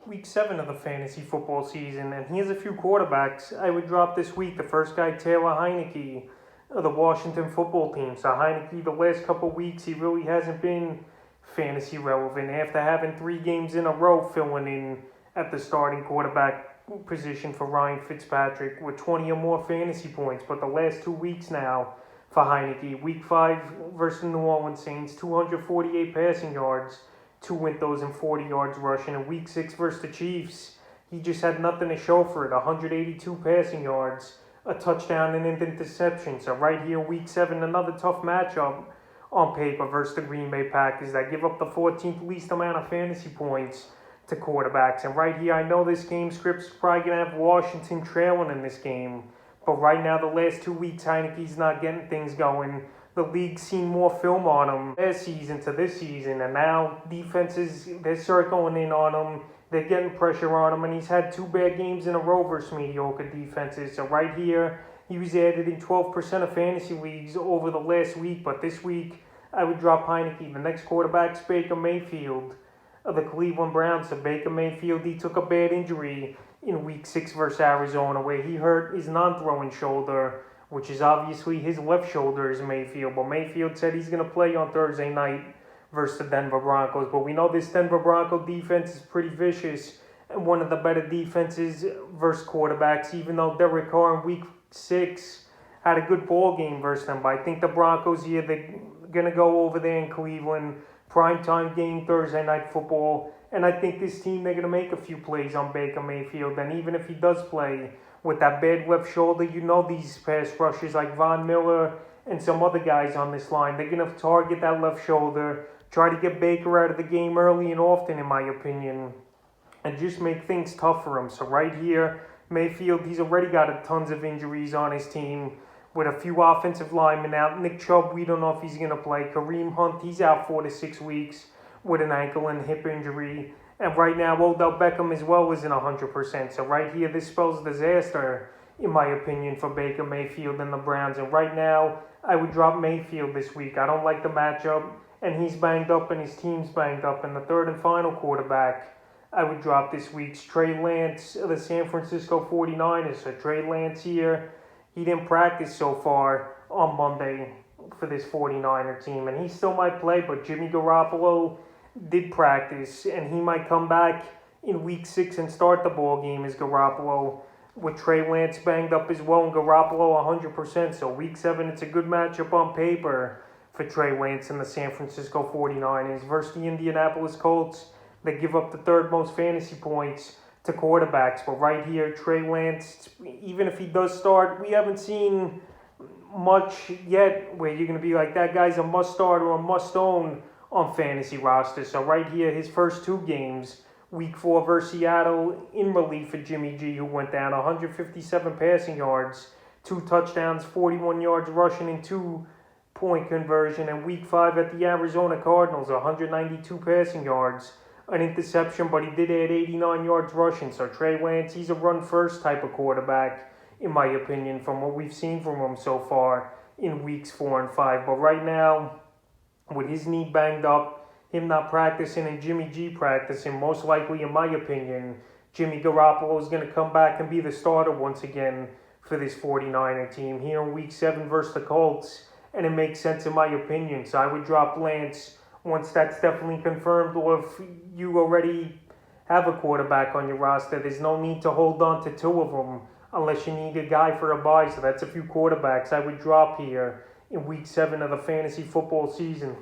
week 7 of the fantasy football season, and here's a few quarterbacks I would drop this week. The first guy, Taylor Heineke of the Washington football team. So Heineke, the last couple weeks, he really hasn't been fantasy relevant after having 3 games in a row filling in at the starting quarterback position for Ryan Fitzpatrick with 20 or more fantasy points. But the last 2 weeks now for Heineke, week 5 versus the New Orleans Saints, 248 passing yards, 2 windows and 40 yards rushing. In week 6 versus the Chiefs, he just had nothing to show for it. 182 passing yards, a touchdown and an interception. So right here, week 7, another tough matchup on paper versus the Green Bay Packers that give up the 14th least amount of fantasy points to quarterbacks. And right here, I know this game script's probably going to have Washington trailing in this game. But right now, the last 2 weeks, Heineke's not getting things going. The league's seen more film on him last season to this season, and now defenses, they're circling in on him. They're getting pressure on him, and he's had 2 bad games in a row versus mediocre defenses. So right here, he was added in 12% of fantasy leagues over the last week, but this week, I would drop Heineke. The next quarterback's Baker Mayfield of the Cleveland Browns. So Baker Mayfield, he took a bad injury in week 6 versus Arizona where he hurt his non-throwing shoulder, which is obviously his left shoulder is Mayfield. But Mayfield said he's going to play on Thursday night versus the Denver Broncos. But we know this Denver Bronco defense is pretty vicious and one of the better defenses versus quarterbacks, even though Derek Carr in week 6 had a good ball game versus them. But I think the Broncos here, they're going to go over there in Cleveland. Primetime game, Thursday night football. And I think this team, they're going to make a few plays on Baker Mayfield. And even if he does play with that bad left shoulder, you know these pass rushers like Von Miller and some other guys on this line, they're going to target that left shoulder, try to get Baker out of the game early and often, in my opinion, and just make things tough for him. So right here, Mayfield, he's already got tons of injuries on his team with a few offensive linemen out. Nick Chubb, we don't know if he's going to play. Kareem Hunt, he's out 4 to 6 weeks with an ankle and hip injury. And right now, Odell Beckham as well isn't 100%. So right here, this spells disaster, in my opinion, for Baker Mayfield and the Browns. And right now, I would drop Mayfield this week. I don't like the matchup, and he's banged up and his team's banged up. And the third and final quarterback I would drop this week's Trey Lance of the San Francisco 49ers. So Trey Lance here, he didn't practice so far on Monday for this 49er team, and he still might play, but Jimmy Garoppolo did practice, and he might come back in week 6 and start the ball game as Garoppolo, with Trey Lance banged up as well and Garoppolo 100%. So week 7, it's a good matchup on paper for Trey Lance and the San Francisco 49ers versus the Indianapolis Colts. They give up the 3rd most fantasy points to quarterbacks. But right here, Trey Lance, even if he does start, we haven't seen much yet where you're going to be like, that guy's a must-start or a must-own on fantasy rosters. So right here, his first 2 games, week 4 versus Seattle, in relief for Jimmy G, who went down 157 passing yards, 2 touchdowns, 41 yards rushing, and 2-point conversion. And week 5 at the Arizona Cardinals, 192 passing yards, an interception, but he did add 89 yards rushing. So Trey Lance, he's a run-first type of quarterback, in my opinion, from what we've seen from him so far in weeks 4 and 5. But right now, with his knee banged up, him not practicing and Jimmy G practicing, most likely, in my opinion, Jimmy Garoppolo is going to come back and be the starter once again for this 49er team here in week 7 versus the Colts. And it makes sense in my opinion. So I would drop Lance once that's definitely confirmed, or if you already have a quarterback on your roster, there's no need to hold on to 2 of them unless you need a guy for a bye. So that's a few quarterbacks I would drop here in week 7 of the fantasy football season.